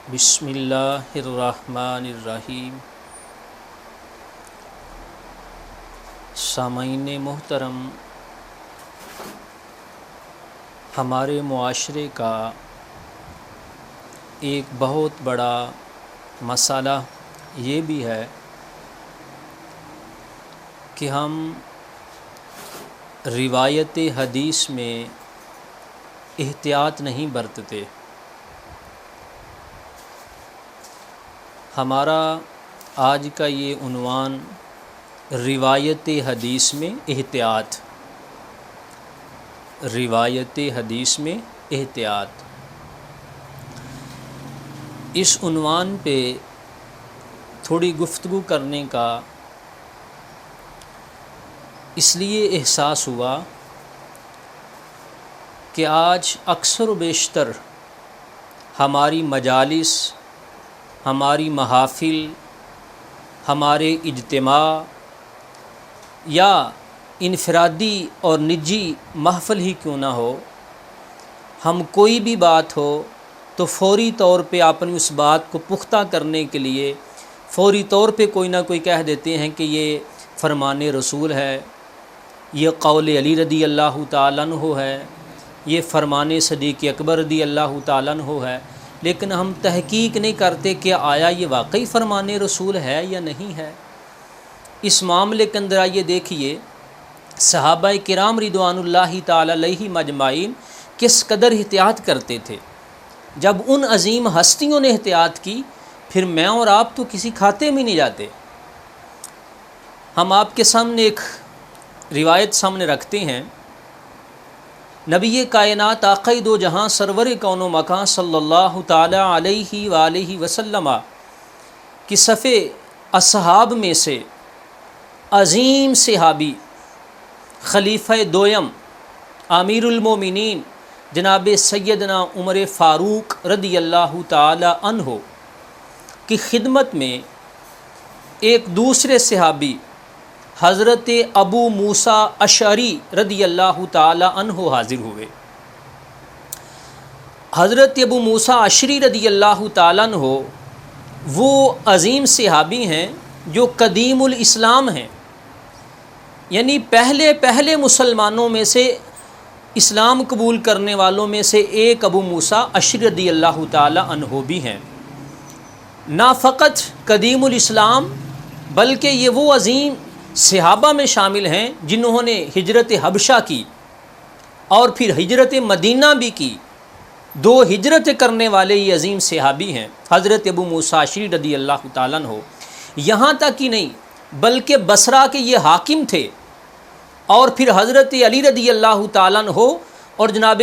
بسم اللہ الرحمن الرحیم۔ سامعین محترم، ہمارے معاشرے کا ایک بہت بڑا مسئلہ یہ بھی ہے کہ ہم روایت حدیث میں احتیاط نہیں برتتے۔ ہمارا آج کا یہ عنوان روایت حدیث میں احتیاط، روایت حدیث میں احتیاط۔ اس عنوان پہ تھوڑی گفتگو کرنے کا اس لیے احساس ہوا کہ آج اکثر و بیشتر ہماری مجالس، ہماری محافل، ہمارے اجتماع یا انفرادی اور نجی محفل ہی کیوں نہ ہو، ہم کوئی بھی بات ہو تو فوری طور پہ اپنی اس بات کو پختہ کرنے کے لیے فوری طور پہ کوئی نہ کوئی کہہ دیتے ہیں کہ یہ فرمان رسول ہے، یہ قول علی رضی اللہ تعالیٰ عنہ ہے، یہ فرمان صدیق اکبر رضی اللہ تعالیٰ عنہ ہے، لیکن ہم تحقیق نہیں کرتے کہ آیا یہ واقعی فرمان رسول ہے یا نہیں ہے۔ اس معاملے کے اندر آئیے دیکھیے صحابہ کرام رضوان اللہ تعالی علیہم اجمعین کس قدر احتیاط کرتے تھے۔ جب ان عظیم ہستیوں نے احتیاط کی، پھر میں اور آپ تو کسی کھاتے میں نہیں جاتے۔ ہم آپ کے سامنے ایک روایت سامنے رکھتے ہیں۔ نبی کائنات آقائے دو جہاں سرور کون و مکان صلی اللہ تعالی علیہ وآلہ وسلم کی صف اصحاب میں سے عظیم صحابی، خلیفہ دویم، امیر المومنین جناب سیدنا عمر فاروق رضی اللہ تعالی عنہ کی خدمت میں ایک دوسرے صحابی حضرت ابو موسیٰ اشعری رضی اللہ تعالی عنہ حاضر ہوئے۔ حضرت ابو موسیٰ اشعری رضی اللہ تعالی عنہ وہ عظیم صحابی ہیں جو قدیم الاسلام ہیں، یعنی پہلے مسلمانوں میں سے، اسلام قبول کرنے والوں میں سے ایک ابو موسیٰ اشعری رضی اللہ تعالی عنہ بھی ہیں۔ نہ فقط قدیم الاسلام بلکہ یہ وہ عظیم صحابہ میں شامل ہیں جنہوں نے ہجرت حبشہ کی اور پھر ہجرت مدینہ بھی کی۔ دو ہجرت کرنے والے یہ عظیم صحابی ہیں حضرت ابو موسیٰ اشعری رضی اللہ تعالیٰ عنہ۔ یہاں تک ہی نہیں بلکہ بصرہ کے یہ حاکم تھے، اور پھر حضرت علی رضی اللہ تعالیٰ عنہ اور جناب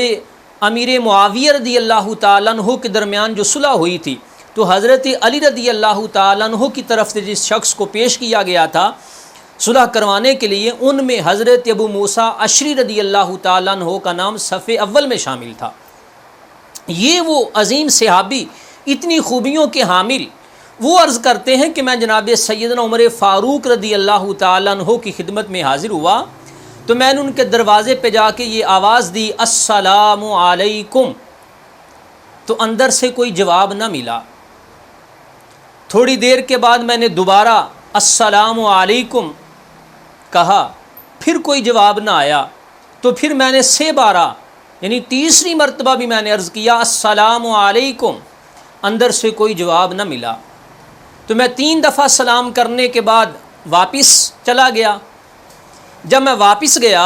امیر معاویہ رضی اللہ تعالیٰ عنہ کے درمیان جو صلح ہوئی تھی، تو حضرت علی رضی اللہ تعالیٰ عنہ کی طرف سے جس شخص کو پیش کیا گیا تھا صلح کروانے کے لیے، ان میں حضرت ابو موسیٰ اشعری رضی اللہ تعالیٰ عنہ کا نام صف اول میں شامل تھا۔ یہ وہ عظیم صحابی، اتنی خوبیوں کے حامل، وہ عرض کرتے ہیں کہ میں جناب سیدنا عمر فاروق رضی اللہ تعالیٰ عنہ کی خدمت میں حاضر ہوا تو میں نے ان کے دروازے پہ جا کے یہ آواز دی، السلام علیکم، تو اندر سے کوئی جواب نہ ملا۔ تھوڑی دیر کے بعد میں نے دوبارہ السلام علیکم کہا، پھر کوئی جواب نہ آیا، تو پھر میں نے 6 بارہ یعنی تیسری مرتبہ بھی میں نے عرض کیا السلام علیکم، اندر سے کوئی جواب نہ ملا۔ تو میں 3 دفعہ سلام کرنے کے بعد واپس چلا گیا۔ جب میں واپس گیا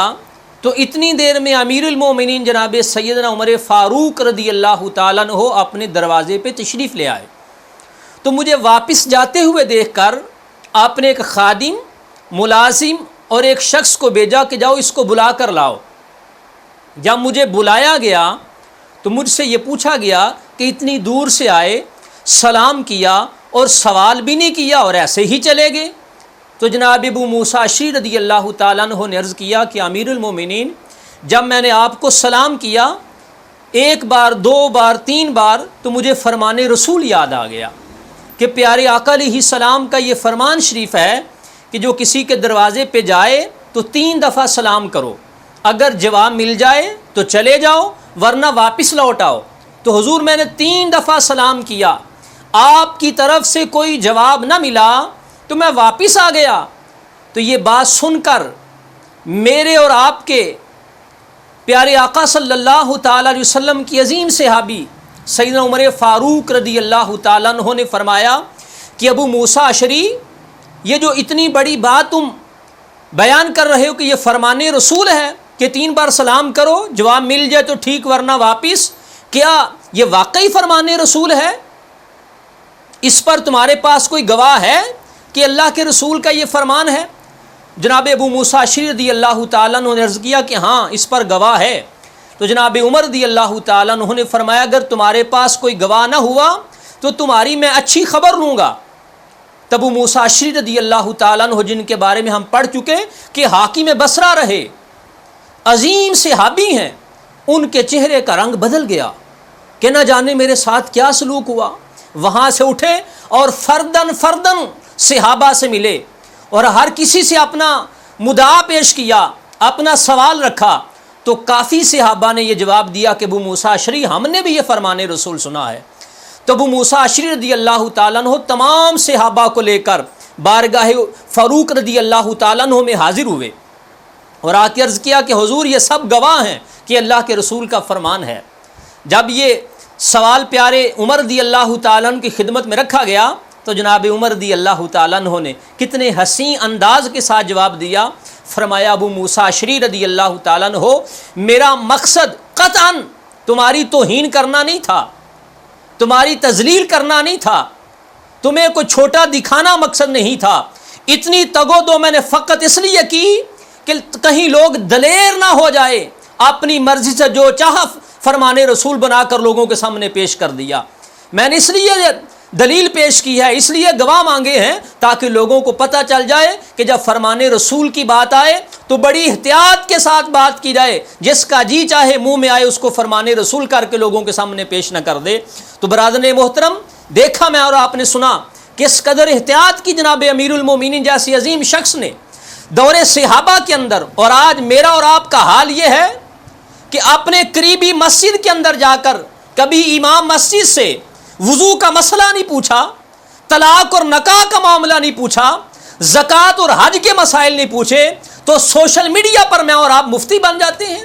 تو اتنی دیر میں امیر المومنین جناب سیدنا عمر فاروق رضی اللہ تعالیٰ عنہ اپنے دروازے پہ تشریف لے آئے۔ تو مجھے واپس جاتے ہوئے دیکھ کر آپ نے ایک خادم، ملازم اور ایک شخص کو بھیجا کہ جاؤ اس کو بلا کر لاؤ۔ جب مجھے بلایا گیا تو مجھ سے یہ پوچھا گیا کہ اتنی دور سے آئے، سلام کیا اور سوال بھی نہیں کیا اور ایسے ہی چلے گئے؟ تو جناب ابو موسیٰ اشعری رضی اللہ تعالیٰ عنہ نے عرض کیا کہ امیر المومنین، جب میں نے آپ کو سلام کیا 1 بار 2 بار 3 بار تو مجھے فرمان رسول یاد آ گیا کہ پیارے آقا علیہ السلام کا یہ فرمان شریف ہے کہ جو کسی کے دروازے پہ جائے تو 3 دفعہ سلام کرو، اگر جواب مل جائے تو چلے جاؤ ورنہ واپس لوٹ آؤ۔ تو حضور میں نے 3 دفعہ سلام کیا، آپ کی طرف سے کوئی جواب نہ ملا تو میں واپس آ گیا۔ تو یہ بات سن کر میرے اور آپ کے پیارے آقا صلی اللہ تعالیٰ علیہ وسلم کی عظیم صحابی سیدنا عمر فاروق رضی اللہ تعالیٰ عنہ نے فرمایا کہ ابو موسیٰ اشعری، یہ جو اتنی بڑی بات تم بیان کر رہے ہو کہ یہ فرمان رسول ہے کہ 3 بار سلام کرو، جواب مل جائے تو ٹھیک ورنہ واپس، کیا یہ واقعی فرمان رسول ہے؟ اس پر تمہارے پاس کوئی گواہ ہے کہ اللہ کے رسول کا یہ فرمان ہے؟ جناب ابو موسیٰ اشعری رضی اللہ تعالیٰ عنہ نے عرض کیا کہ ہاں اس پر گواہ ہے۔ تو جناب عمر رضی اللہ تعالیٰ عنہ نے فرمایا اگر تمہارے پاس کوئی گواہ نہ ہوا تو تمہاری میں اچھی خبر لوں گا۔ تب ابو موسیٰ اشعری رضی اللہ تعالیٰ عنہ جن کے بارے میں ہم پڑھ چکے کہ حاکم بصرہ رہے، عظیم صحابی ہیں، ان کے چہرے کا رنگ بدل گیا کہ نہ جانے میرے ساتھ کیا سلوک ہوا۔ وہاں سے اٹھے اور فردن صحابہ سے ملے اور ہر کسی سے اپنا مدعا پیش کیا، اپنا سوال رکھا۔ تو کافی صحابہ نے یہ جواب دیا کہ ابو موسیٰ اشعری ہم نے بھی یہ فرمان رسول سنا ہے۔ تو ابو موسیٰ اشعری رضی اللہ تعالیٰ عنہ تمام صحابہ کو لے کر بارگاہ فاروق رضی اللہ تعالیٰ عنہ میں حاضر ہوئے اور آ کے عرض کیا کہ حضور یہ سب گواہ ہیں کہ اللہ کے رسول کا فرمان ہے۔ جب یہ سوال پیارے عمر رضی اللہ تعالیٰ عنہ کی خدمت میں رکھا گیا تو جناب عمر رضی اللہ تعالیٰ عنہ نے کتنے حسین انداز کے ساتھ جواب دیا، فرمایا ابو موسیٰ اشعری رضی اللہ تعالیٰ عنہ میرا مقصد قطعاً تمہاری توہین کرنا نہیں تھا، تمہاری تذلیل کرنا نہیں تھا، تمہیں کوئی چھوٹا دکھانا مقصد نہیں تھا۔ اتنی تگو دو میں نے فقط اس لیے کی کہ کہیں لوگ دلیر نہ ہو جائے، اپنی مرضی سے جو چاہا فرمان رسول بنا کر لوگوں کے سامنے پیش کر دیا۔ میں نے اس لیے دلیل پیش کی ہے، اس لیے گواہ مانگے ہیں تاکہ لوگوں کو پتہ چل جائے کہ جب فرمان رسول کی بات آئے تو بڑی احتیاط کے ساتھ بات کی جائے، جس کا جی چاہے منہ میں آئے اس کو فرمان رسول کر کے لوگوں کے سامنے پیش نہ کر دے۔ تو برادران محترم، دیکھا میں اور آپ نے سنا کس قدر احتیاط کی جناب امیر المومنین جیسی عظیم شخص نے دور صحابہ کے اندر۔ اور آج میرا اور آپ کا حال یہ ہے کہ اپنے قریبی مسجد کے اندر جا کر کبھی امام مسجد سے وضو کا مسئلہ نہیں پوچھا، طلاق اور نکاح کا معاملہ نہیں پوچھا، زکوٰۃ اور حج کے مسائل نہیں پوچھے، تو سوشل میڈیا پر میں اور آپ مفتی بن جاتے ہیں،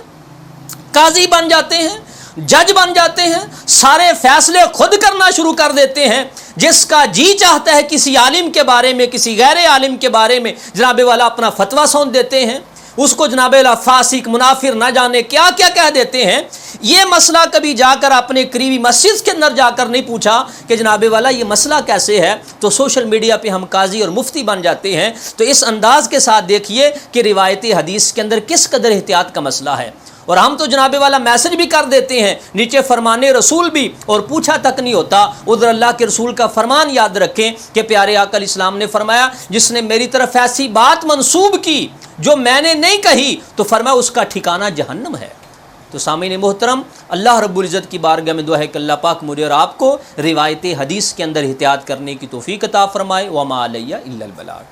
قاضی بن جاتے ہیں، جج بن جاتے ہیں، سارے فیصلے خود کرنا شروع کر دیتے ہیں۔ جس کا جی چاہتا ہے کسی عالم کے بارے میں، کسی غیر عالم کے بارے میں جناب والا اپنا فتویٰ سونپ دیتے ہیں، اس کو جناب والا فاسق، منافر، نہ جانے کیا کیا کہہ دیتے ہیں۔ یہ مسئلہ کبھی جا کر اپنے قریبی مسجد کے اندر جا کر نہیں پوچھا کہ جناب والا یہ مسئلہ کیسے ہے، تو سوشل میڈیا پہ ہم قاضی اور مفتی بن جاتے ہیں۔ تو اس انداز کے ساتھ دیکھیے کہ روایت حدیث کے اندر کس قدر احتیاط کا مسئلہ ہے، اور ہم تو جناب والا میسج بھی کر دیتے ہیں، نیچے فرمان رسول بھی، اور پوچھا تک نہیں ہوتا۔ ادھر اللہ کے رسول کا فرمان یاد رکھیں کہ پیارے آقا علیہ السلام نے فرمایا جس نے میری طرف ایسی بات منسوب کی جو میں نے نہیں کہی تو فرمایا اس کا ٹھکانہ جہنم ہے۔ تو سامعین محترم، اللہ رب العزت کی بارگاہ میں دعا ہے کہ اللہ پاک مجھے اور آپ کو روایت حدیث کے اندر احتیاط کرنے کی توفیق عطا فرمائے۔ وما علیہ الا البلاغ۔